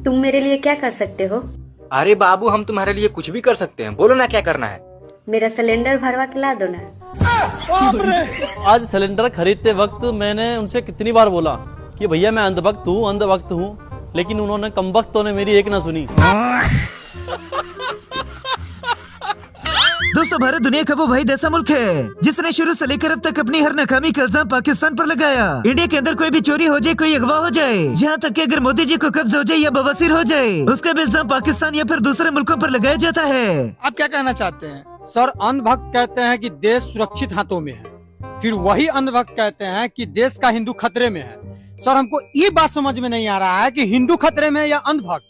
तुम मेरे लिए क्या कर सकते हो? अरे बाबू, हम तुम्हारे लिए कुछ भी कर सकते हैं, बोलो ना क्या करना है। मेरा सिलेंडर भरवा के ला दो ना। आज सिलेंडर खरीदते वक्त मैंने उनसे कितनी बार बोला कि भैया मैं अंधभक्त हूँ, लेकिन उन्होंने कमबख्तों ने मेरी एक ना सुनी। दोस्तों, भारत दुनिया का वो वाहिद ऐसा मुल्क है जिसने शुरू से लेकर अब तक अपनी हर नाकामी का इल्जाम पाकिस्तान पर लगाया। इंडिया के अंदर कोई भी चोरी हो जाए, कोई अगवा हो जाए, यहाँ तक कि अगर मोदी जी को कब्ज हो जाए या बवासीर हो जाए, उसका भी इल्जाम पाकिस्तान या फिर दूसरे मुल्कों पर लगाया जाता है। आप क्या कहना चाहते हैं? सर, अंधभक्त कहते हैं कि देश सुरक्षित हाथों में है, फिर वही अंधभक्त कहते हैं कि देश का हिंदू खतरे में है। सर, हमको ये बात समझ में नहीं आ रहा है कि हिंदू खतरे में है या अंधभक्त।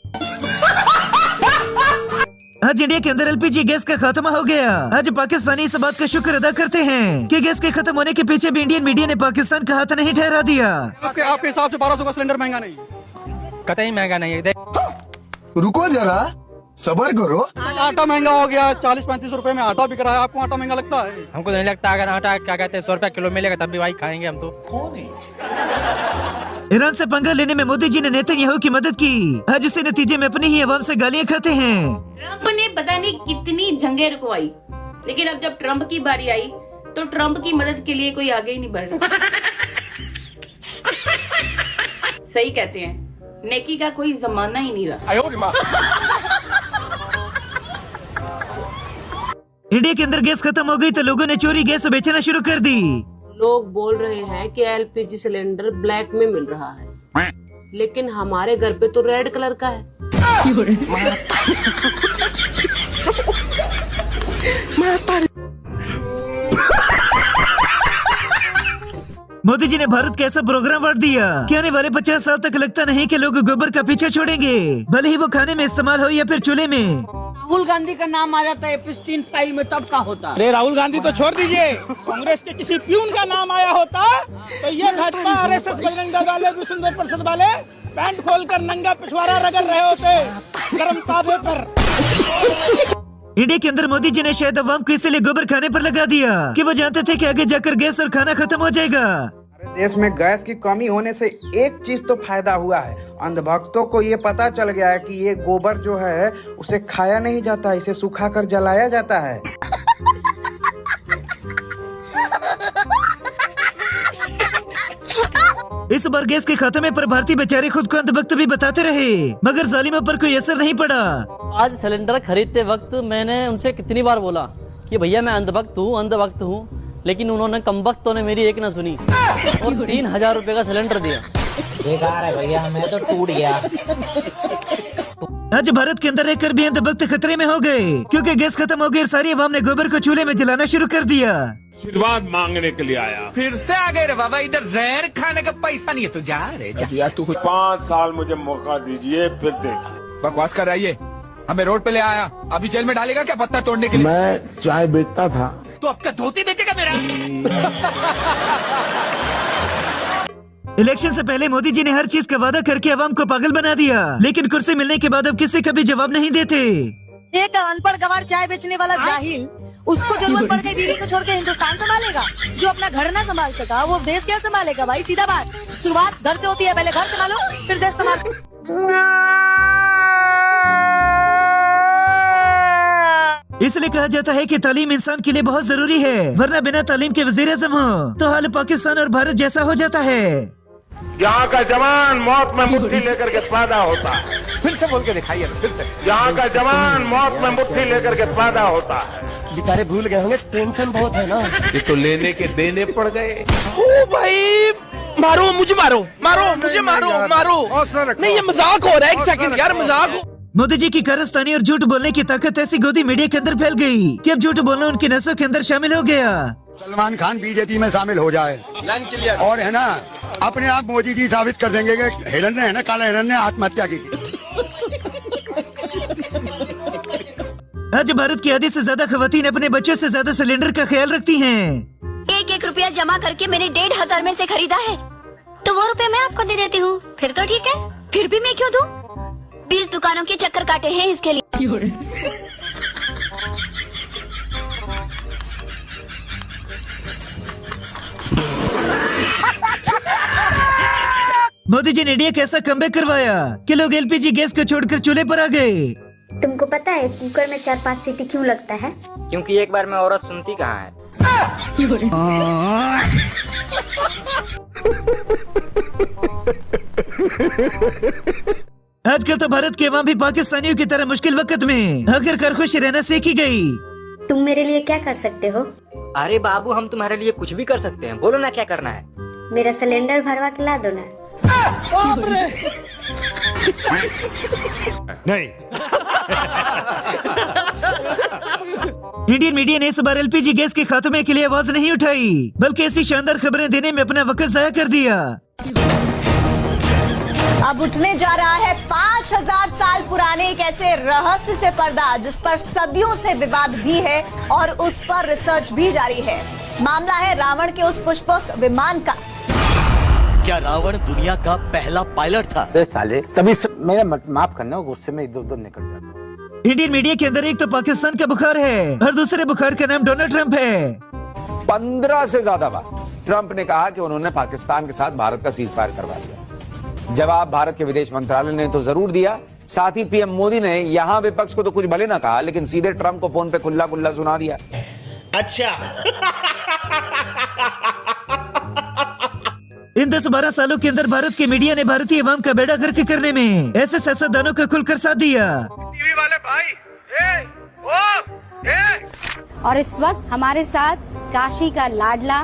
आज इंडिया के अंदर एलपीजी गैस का खात्मा हो गया। आज पाकिस्तानी इस बात का शुक्र अदा करते हैं कि गैस के खत्म होने के पीछे भी इंडियन मीडिया ने पाकिस्तान का हाथ नहीं ठहरा दिया। आपके हिसाब से 1200 का सिलेंडर महंगा नहीं? कतई महंगा नहीं है। रुको जरा, सबर करो। आटा महंगा हो गया, 40-35 रुपए में आटा बिक रहा है। आपको आटा महंगा लगता है? हमको नहीं लगता। अगर आटा क्या कहते हैं 100 रुपया किलो मिलेगा तब भी वही खाएंगे हम तो। कौन है? ईरान से पंगा लेने में मोदी जी ने नेतन्याहू की मदद की। आज उसी नतीजे में अपनी ही आवाम से गालियां खाते हैं। ट्रम्प ने पता नहीं कितनी जंगें रुकवाई, लेकिन अब जब ट्रम्प की बारी आई तो ट्रम्प की मदद के लिए कोई आगे ही नहीं बढ़ रहा। सही कहते हैं, नेकी का कोई जमाना ही नहीं रहा। इंडिया के अंदर गैस खत्म हो गई तो लोगों ने चोरी गैस बेचना शुरू कर दी। लोग बोल रहे हैं कि एलपीजी सिलेंडर ब्लैक में मिल रहा है, लेकिन हमारे घर पे तो रेड कलर का है। मोदी जी ने भारत का ऐसा प्रोग्राम बांट दिया कि आने वाले 50 साल तक लगता नहीं कि लोग गोबर का पीछा छोड़ेंगे, भले ही वो खाने में इस्तेमाल हो या फिर चूल्हे में। राहुल गांधी का नाम आ जाता है प्रिस्टीन फाइल में तब का होता। अरे राहुल गांधी तो छोड़ दीजिए, कांग्रेस के किसी प्यून का नाम आया होता तो ये भाजपा आरएसएस बजरंग दल वाले विष्णुदेव परिषद वाले पैंट खोलकर नंगा पिछवाड़ा रगड़ रहे होते गर्म ताबे पर। इंडिया के अंदर मोदी जी ने शायद अवाम को इसीलिए गोबर खाने पर लगा दिया कि वो जानते थे कि आगे जाकर गैस और खाना खत्म हो जाएगा। देश में गैस की कमी होने से एक चीज तो फायदा हुआ है, अंधभक्तों को ये पता चल गया है कि ये गोबर जो है उसे खाया नहीं जाता, इसे सुखाकर जलाया जाता है। इस बार गैस के खात्मे पर भारतीय बेचारे खुद को अंधभक्त भी बताते रहे, मगर जालिमों पर कोई असर नहीं पड़ा। आज सिलेंडर खरीदते वक्त मैंने उनसे कितनी बार बोला कि भैया मैं अंधभक्त हूँ, लेकिन उन्होंने कमबख्तों ने मेरी एक ना सुनी और 3000 रुपए का सिलेंडर दिया। बेकार है भैया, हमें तो टूट गया। आज भारत के अंदर रहकर भी अंधभक्त खतरे में हो गए, क्योंकि गैस खत्म हो गई और सारी अवाम ने गोबर को चूल्हे में जलाना शुरू कर दिया। आशीर्वाद मांगने के लिए आया, फिर से आ गए रे बाबा, इधर जहर खाने का पैसा नहीं है तो जा रे जा। यार तू 5 साल मुझे मौका दीजिए, फिर देखिए। बकवास कर रही है, हमें रोड पे ले आया, अभी जेल में डालेगा क्या पत्थर तोड़ने के लिए? मैं चाय बेचता था तो अब क्या धोती बेचेगा मेरा? इलेक्शन से पहले मोदी जी ने हर चीज का वादा करके अवाम को पागल बना दिया, लेकिन कुर्सी मिलने के बाद अब किसी का भी जवाब नहीं देते। एक अनपढ़ गवार चाय बेचने वाला जाहिल, उसको जरूरत पड़ गई बीवी को छोड़ के हिंदुस्तान संभालेगा। जो अपना घर ना संभाल सका वो देश क्या संभालेगा भाई? सीधा बात, शुरुआत घर से होती है, पहले घर संभालो फिर देश संभालो। इसलिए कहा जाता है कि तालीम इंसान के लिए बहुत जरूरी है, वरना बिना तालीम के वजीर आज़म हो तो हाल पाकिस्तान और भारत जैसा हो जाता है। यहाँ का जवान मौत में मुट्ठी लेकर के पैदा होता है। फिर से बोल के दिखाइए, फिर से। यहाँ का जवान मौत में मुट्ठी लेकर के पैदा होता है। बेचारे भूल गए होंगे, टेंशन बहुत है ना। ये तो लेने के देने पड़ गए। ओ भाई, मारो मुझे, मारो मुझे, मारो। नहीं ये मजाक हो रहा है, एक सेकंड यार, मजाक हो। मोदी जी की कारस्तानी और झूठ बोलने की ताकत ऐसी गोदी मीडिया के अंदर फैल गई कि अब झूठ बोलना उनकी नसों के अंदर शामिल हो गया। सलमान खान बीजेपी में शामिल हो जाए और है ना, अपने आप मोदी जी साबित कर देंगे कि हिरन ने, है ना, काला हिरन ने आत्महत्या की थी। आज भारत की आधी से ज्यादा खवातीन अपने बच्चों से ज्यादा सिलेंडर का ख्याल रखती हैं। 1-1 रुपया जमा करके मैंने 1500 में से खरीदा है, तो वो रुपए मैं आपको दे देती हूँ, फिर तो ठीक है। फिर भी मैं क्यों दूँ? 20 दुकानों के चक्कर काटे हैं इसके लिए। मोदी जी ने इंडिया कैसा कमबैक करवाया कि लोग एलपीजी गैस को छोड़कर चूल्हे पर आ गए। तुमको पता है कुकर में 4-5 सीटी क्यों लगता है? क्योंकि एक बार में औरत सुनती कहाँ है। आजकल तो भारत के अवाम भी पाकिस्तानियों की तरह मुश्किल वक्त में आखिरकार खुश रहना सीखी गई। तुम मेरे लिए क्या कर सकते हो? अरे बाबू हम तुम्हारे लिए कुछ भी कर सकते हैं, बोलो ना क्या करना है। मेरा सिलेंडर भरवा के ला दो ना। नहीं। इंडियन मीडिया ने इस बार एलपीजी गैस के खात्मे के लिए आवाज नहीं उठाई, बल्कि ऐसी शानदार खबरें देने में अपना वक्त जाया कर दिया। अब उठने जा रहा है 5000 साल पुराने एक ऐसे रहस्य से पर्दा जिस पर सदियों से विवाद भी है और उस पर रिसर्च भी जारी है। मामला है रावण के उस पुष्पक विमान का। क्या रावण दुनिया का पहला पायलट था? साले तभी मेरा माफ करना, गुस्से में इधर उधर निकल जाता हूँ। इंडियन मीडिया के अंदर एक तो पाकिस्तान का बुखार है और दूसरे बुखार का नाम डोनाल्ड ट्रंप है। 15 से ज्यादा बार ट्रंप ने कहा कि उन्होंने पाकिस्तान के साथ भारत का सीज फायर करवा दिया। जवाब भारत के विदेश मंत्रालय ने तो जरूर दिया, साथ ही पीएम मोदी ने यहाँ विपक्ष को तो कुछ भले ना कहा, लेकिन सीधे ट्रंप को फोन पे खुल्ला खुल्ला सुना दिया। अच्छा। इन 10-12 सालों के अंदर भारत के मीडिया ने भारतीय अवाम का बेड़ा गर्क करने में ऐसे सियासतदानों का खुलकर साथ दिया। टीवी वाले भाई, और इस वक्त हमारे साथ काशी का लाडला,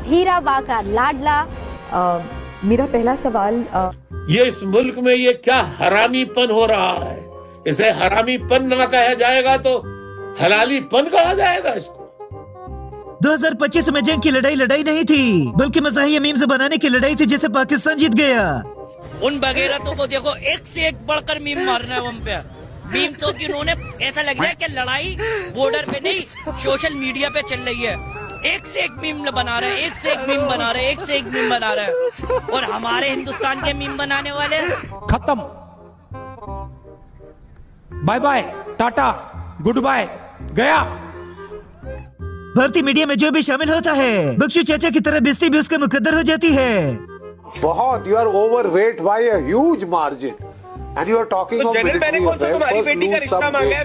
हीराबा का लाडला। मेरा पहला सवाल, ये इस मुल्क में ये क्या हरामीपन हो रहा है? इसे हरामीपन ना कहा जाएगा तो हलालीपन कहा जाएगा इसको। 2025 में जंग की लड़ाई नहीं थी, बल्कि मज़ाहिया मीम्स बनाने की लड़ाई थी, जिसे पाकिस्तान जीत गया। उन बगैरतों को देखो, एक से एक बढ़कर मीम मारना है हम पे। मीम तो कि उन्होंने ऐसा लग रहा है कि लड़ाई बॉर्डर पे नहीं सोशल मीडिया पे चल रही है। एक से एक मीम बना रहे हैं, एक से एक मीम बना रहे हैं, एक से एक मीम बना रहे हैं। और हमारे हिंदुस्तान के मीम बनाने वाले खत्म। Bye bye, tata, goodbye, गया। भारतीय मीडिया में जो भी शामिल होता है, बख्शू चाचा की तरह बेइज्जती भी उसका मुकद्दर हो जाती है। बहुत, you are overweight by a huge margin and you are talking of तुम्हारी बेटी का रिश्ता मांगा।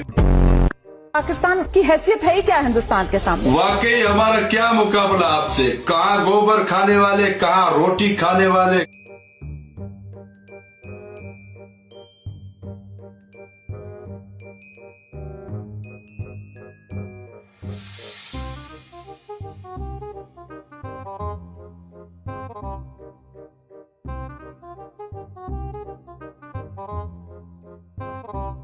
पाकिस्तान की हैसियत है ही क्या हिंदुस्तान के सामने? वाकई हमारा क्या मुकाबला आपसे? कहाँ गोबर खाने वाले, कहाँ रोटी खाने वाले।